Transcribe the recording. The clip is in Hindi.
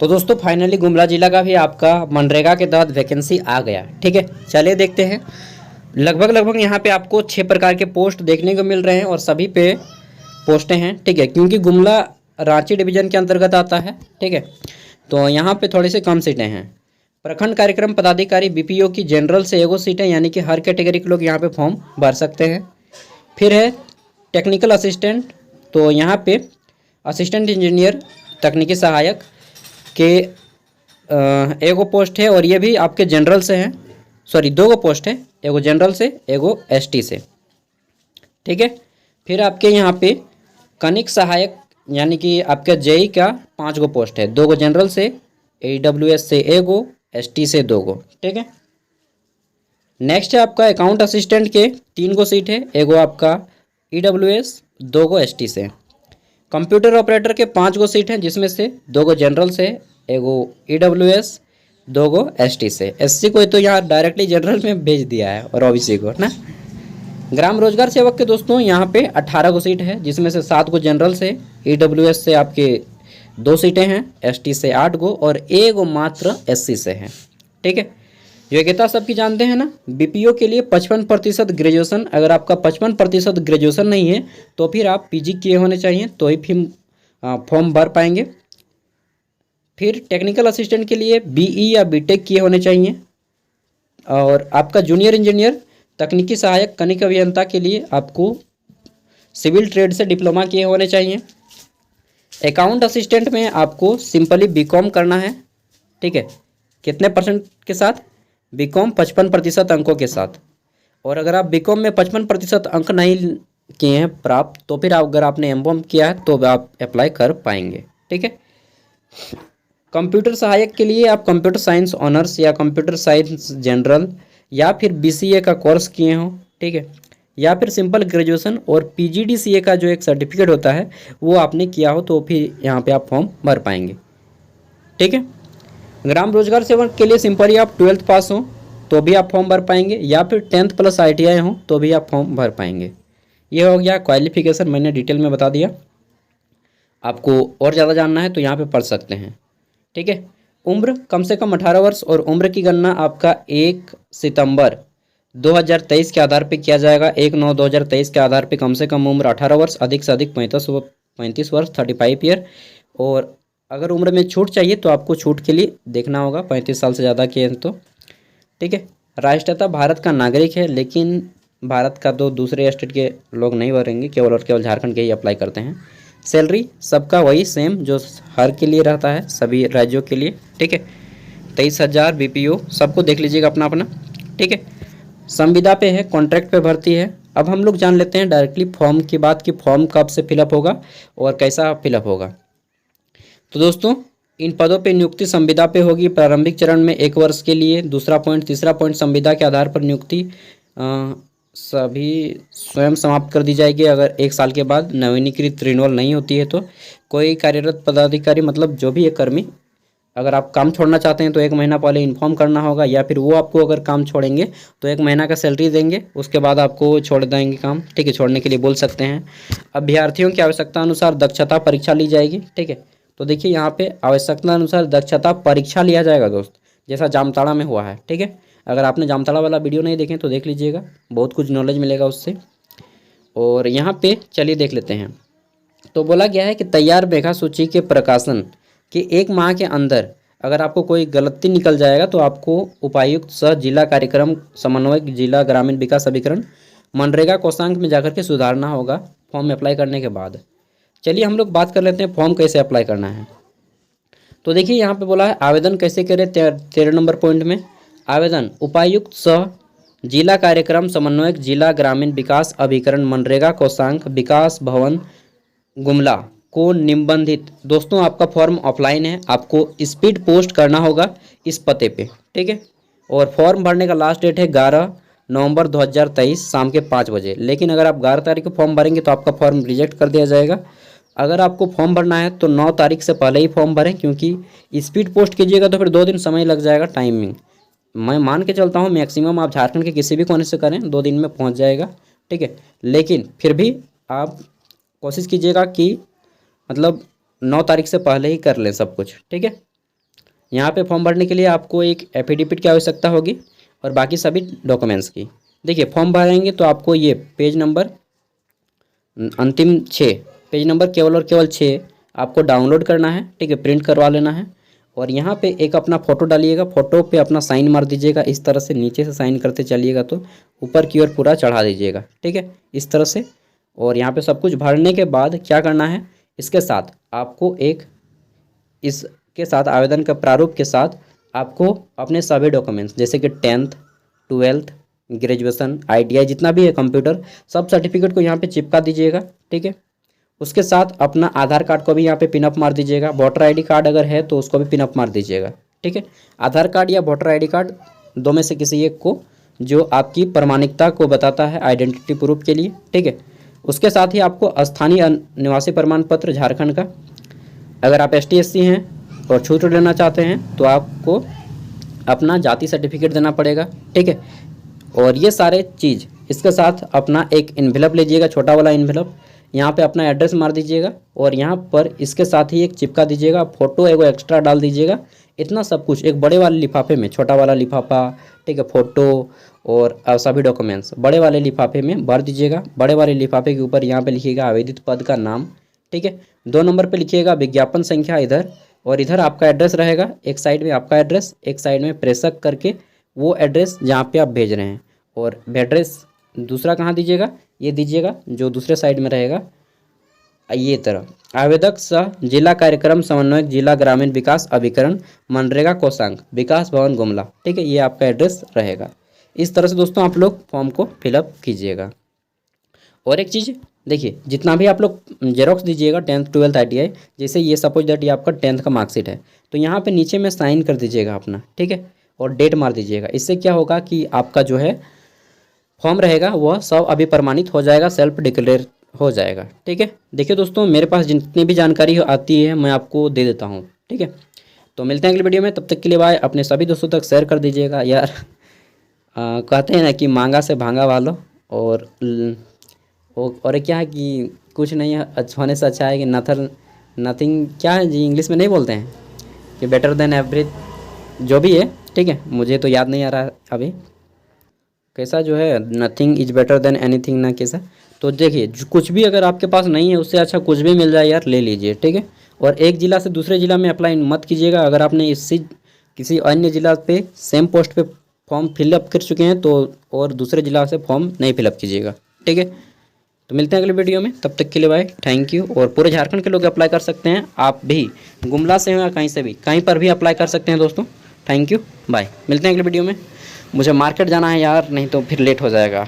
तो दोस्तों फाइनली गुमला जिला का भी आपका मनरेगा के तहत वैकेंसी आ गया। ठीक है, चलिए देखते हैं। लगभग यहाँ पे आपको 6 प्रकार के पोस्ट देखने को मिल रहे हैं और सभी पे पोस्टें हैं। ठीक है, क्योंकि गुमला रांची डिवीजन के अंतर्गत आता है। ठीक है, तो यहाँ पे थोड़ी सी कम सीटें हैं। प्रखंड कार्यक्रम पदाधिकारी बीपीओ की जनरल से एगो सीटें, यानी कि हर कैटेगरी के लोग यहाँ पे फॉर्म भर सकते हैं। फिर है टेक्निकल असिस्टेंट, तो यहाँ पे असिस्टेंट इंजीनियर तकनीकी सहायक के एगो पोस्ट है और ये भी आपके जनरल से हैं। सॉरी, 2 पोस्ट है, एगो जनरल से एगो एसटी से। ठीक है, फिर आपके यहाँ पे कनिक सहायक यानी कि आपका जेई का 5 पोस्ट है, 2 जनरल से, AWS से एगो, एसटी से 2। ठीक है, नेक्स्ट है आपका अकाउंट असिस्टेंट के 3 सीट है, एगो आपका EWS, 2 एसटी से। कंप्यूटर ऑपरेटर के 5 सीट हैं, जिसमें से 2 जनरल से, एगो EWS, 2 एसटी से। एससी को तो यहाँ डायरेक्टली जनरल में भेज दिया है और ओबीसी को ना। ग्राम रोजगार सेवक के दोस्तों यहाँ पे 18 सीट है, जिसमें से 7 जनरल से, EWS से आपके 2 सीटें हैं, एसटी से 8 और एगो मात्र एससी से है। ठीक है, योग्यता सबकी जानते हैं ना। बीपीओ के लिए 55% ग्रेजुएशन, अगर आपका 55% ग्रेजुएशन नहीं है तो फिर आप पीजी किए होने चाहिए, तो ही फिर फॉर्म भर पाएंगे। फिर टेक्निकल असिस्टेंट के लिए बीई या बीटेक किए होने चाहिए। और आपका जूनियर इंजीनियर तकनीकी सहायक कनिक अभियंता के लिए आपको सिविल ट्रेड से डिप्लोमा किए होने चाहिए। अकाउंट असिस्टेंट में आपको सिंपली बीकॉम करना है। ठीक है, कितने परसेंट के साथ? बीकॉम 55% अंकों के साथ। और अगर आप बीकॉम में 55% अंक नहीं किए हैं प्राप्त, तो फिर अगर आपने एमकॉम किया है तो आप अप्लाई कर पाएंगे। ठीक है, कंप्यूटर सहायक के लिए आप कंप्यूटर साइंस ऑनर्स या कंप्यूटर साइंस जनरल या फिर बीसीए का कोर्स किए हों। ठीक है, या फिर सिंपल ग्रेजुएशन और पीजीडीसीए का जो एक सर्टिफिकेट होता है वो आपने किया हो, तो फिर यहाँ पे आप फॉर्म भर पाएंगे। ठीक है, ग्राम रोजगार सेवक के लिए सिंपली आप 12th पास हो तो भी आप फॉर्म भर पाएंगे, या फिर 10th प्लस ITI हो तो भी आप फॉर्म भर पाएंगे। ये हो गया क्वालिफिकेशन, मैंने डिटेल में बता दिया। आपको और ज़्यादा जानना है तो यहाँ पे पढ़ सकते हैं। ठीक है, उम्र कम से कम 18 वर्ष और उम्र की गणना आपका 1 सितंबर 2023 के आधार पे किया जाएगा। 1/9/2023 के आधार पे कम से कम उम्र 18 वर्ष, अधिक से अधिक 35 वर्ष, 35 ईयर। और अगर उम्र में छूट चाहिए तो आपको छूट के लिए देखना होगा, 35 साल से ज़्यादा के हैं तो। ठीक है, राष्ट्रीयता भारत का नागरिक है, लेकिन भारत का तो दूसरे स्टेट के लोग नहीं भरेंगे, केवल और केवल झारखंड के ही अप्लाई करते हैं। सैलरी सबका वही सेम जो हर के लिए रहता है, सभी राज्यों के लिए। ठीक है, 23,000 बीपीओ, सबको देख लीजिएगा अपना अपना। ठीक है, संविदा पे है, कॉन्ट्रैक्ट पे भर्ती है। अब हम लोग जान लेते हैं डायरेक्टली फॉर्म की बात, कि फॉर्म कब से फिलअप होगा और कैसा फिलअप होगा। तो दोस्तों इन पदों पे नियुक्ति संविदा पे होगी प्रारंभिक चरण में 1 वर्ष के लिए। दूसरा पॉइंट, तीसरा पॉइंट, संविदा के आधार पर नियुक्ति सभी स्वयं समाप्त कर दी जाएगी अगर 1 साल के बाद नवीनीकृत रिन्यूअल नहीं होती है तो। कोई कार्यरत पदाधिकारी मतलब जो भी एक कर्मी, अगर आप काम छोड़ना चाहते हैं तो 1 महीना पहले इन्फॉर्म करना होगा, या फिर वो आपको अगर काम छोड़ेंगे तो 1 महीना का सैलरी देंगे, उसके बाद आपको छोड़ देंगे काम। ठीक है, छोड़ने के लिए बोल सकते हैं। अभ्यर्थियों की आवश्यकता अनुसार दक्षता परीक्षा ली जाएगी। ठीक है, तो देखिए यहाँ पे आवश्यकता अनुसार दक्षता परीक्षा लिया जाएगा दोस्त, जैसा जामताड़ा में हुआ है। ठीक है, अगर आपने जामताड़ा वाला वीडियो नहीं देखें तो देख लीजिएगा, बहुत कुछ नॉलेज मिलेगा उससे। और यहाँ पे चलिए देख लेते हैं। तो बोला गया है कि तैयार मेघा सूची के प्रकाशन के 1 माह के अंदर अगर आपको कोई गलती निकल जाएगा तो आपको उपायुक्त सह जिला कार्यक्रम समन्वयक जिला ग्रामीण विकास अभिकरण मनरेगा कोषांग में जाकर के सुधारना होगा फॉर्म अप्लाई करने के बाद। चलिए हम लोग बात कर लेते हैं फॉर्म कैसे अप्लाई करना है। तो देखिए यहाँ पे बोला है आवेदन कैसे करें। 13 नंबर पॉइंट में आवेदन उपायुक्त सह जिला कार्यक्रम समन्वयक जिला ग्रामीण विकास अभिकरण मनरेगा कोषांग विकास भवन गुमला को निबंधित। दोस्तों आपका फॉर्म ऑफलाइन है, आपको स्पीड पोस्ट करना होगा इस पते पे। ठीक है, और फॉर्म भरने का लास्ट डेट है 11 नवंबर 2023 शाम के 5 बजे। लेकिन अगर आप 11 तारीख को फॉर्म भरेंगे तो आपका फॉर्म रिजेक्ट कर दिया जाएगा। अगर आपको फॉर्म भरना है तो 9 तारीख से पहले ही फॉर्म भरें, क्योंकि स्पीड पोस्ट कीजिएगा तो फिर 2 दिन समय लग जाएगा टाइमिंग। मैं मान के चलता हूँ मैक्सिमम आप झारखंड के किसी भी कोने से करें 2 दिन में पहुँच जाएगा। ठीक है, लेकिन फिर भी आप कोशिश कीजिएगा कि मतलब 9 तारीख से पहले ही कर लें सब कुछ। ठीक है, यहाँ पे फॉर्म भरने के लिए आपको एक एफिडेविट की आवश्यकता होगी और बाकी सभी डॉक्यूमेंट्स की। देखिए फॉर्म भरेंगे तो आपको ये पेज नंबर अंतिम 6 पेज नंबर केवल और केवल 6 आपको डाउनलोड करना है, ठीक है, प्रिंट करवा लेना है। और यहाँ पे एक अपना फ़ोटो डालिएगा, फ़ोटो पे अपना साइन मार दीजिएगा, इस तरह से नीचे से साइन करते चलिएगा तो ऊपर की ओर पूरा चढ़ा दीजिएगा, ठीक है, इस तरह से। और यहाँ पे सब कुछ भरने के बाद क्या करना है, इसके साथ आपको इसके साथ आवेदन का प्रारूप के साथ आपको अपने सभी डॉक्यूमेंट्स जैसे कि 10th 12th ग्रेजुएशन ITI जितना भी है कंप्यूटर सब सर्टिफिकेट को यहाँ पे चिपका दीजिएगा, ठीक है। उसके साथ अपना आधार कार्ड को भी यहाँ पे पिनअप मार दीजिएगा। वोटर ID कार्ड अगर है तो उसको भी पिनअप मार दीजिएगा, ठीक है। आधार कार्ड या वोटर ID कार्ड दो में से किसी एक को, जो आपकी प्रामाणिकता को बताता है आइडेंटिटी प्रूफ के लिए, ठीक है। उसके साथ ही आपको स्थानीय निवासी प्रमाण पत्र झारखंड का, अगर आप ST SC हैं और छूट लेना चाहते हैं तो आपको अपना जाति सर्टिफिकेट देना पड़ेगा, ठीक है। और ये सारे चीज़ इसके साथ अपना एक इन्वेलप लीजिएगा, छोटा वाला इन्वेलप, यहाँ पे अपना एड्रेस मार दीजिएगा और यहाँ पर इसके साथ ही एक चिपका दीजिएगा, फ़ोटो एगो एक्स्ट्रा डाल दीजिएगा। इतना सब कुछ एक बड़े वाले लिफाफे में, छोटा वाला लिफाफा, ठीक है, फ़ोटो और सभी डॉक्यूमेंट्स बड़े वाले लिफाफे में भर दीजिएगा। बड़े वाले लिफाफे के ऊपर यहाँ पे लिखिएगा आवेदित पद का नाम, ठीक है। 2 नंबर पे लिखिएगा विज्ञापन संख्या इधर, और इधर आपका एड्रेस रहेगा, एक साइड में आपका एड्रेस, एक साइड में प्रेषक करके वो एड्रेस जहाँ पे आप भेज रहे हैं। और एड्रेस दूसरा कहाँ दीजिएगा, ये दीजिएगा जो दूसरे साइड में रहेगा, ये तरह आवेदक सह जिला कार्यक्रम समन्वयक जिला ग्रामीण विकास अभिकरण मनरेगा कोषांग विकास भवन गुमला, ठीक है, ये आपका एड्रेस रहेगा। इस तरह से दोस्तों आप लोग फॉर्म को फिलअप कीजिएगा। और एक चीज़ देखिए, जितना भी आप लोग जेरोक्स दीजिएगा 10th 12th ITI, जैसे ये सपोज दैट ये आपका 10th का मार्कशीट है तो यहाँ पे नीचे में साइन कर दीजिएगा अपना, ठीक है, और डेट मार दीजिएगा। इससे क्या होगा कि आपका जो है फॉर्म रहेगा वह सब अभी प्रमाणित हो जाएगा, सेल्फ डिक्लेयर हो जाएगा, ठीक है। देखिए दोस्तों, मेरे पास जितनी भी जानकारी आती है मैं आपको दे देता हूँ, ठीक है। तो मिलते हैं अगली वीडियो में, तब तक के लिए बाय। अपने सभी दोस्तों तक शेयर कर दीजिएगा यार। कहते हैं ना कि मांगा से भांगा वालो, और क्या है कि कुछ नहीं है होने से अच्छा है कि नथिंग क्या है जी, इंग्लिश में नहीं बोलते हैं कि बेटर देन एवरी, जो भी है, ठीक है, मुझे तो याद नहीं आ रहा अभी कैसा जो है, nothing is better than anything ना कैसा। तो देखिए कुछ भी अगर आपके पास नहीं है उससे अच्छा कुछ भी मिल जाए यार, ले लीजिए, ठीक है। और एक ज़िला से दूसरे ज़िला में अप्लाई मत कीजिएगा। अगर आपने इससे किसी अन्य ज़िला पे सेम पोस्ट पे फॉर्म फिलअप कर चुके हैं तो और दूसरे ज़िला से फॉर्म नहीं फिलअप कीजिएगा, ठीक है। तो मिलते हैं अगले वीडियो में, तब तक के लिए बाय, थैंक यू। और पूरे झारखंड के लोग अप्लाई कर सकते हैं, आप भी गुमला से हो या कहीं से भी, कहीं पर भी अप्लाई कर सकते हैं दोस्तों। थैंक यू, बाय, मिलते हैं अगले वीडियो में। मुझे मार्केट जाना है यार, नहीं तो फिर लेट हो जाएगा।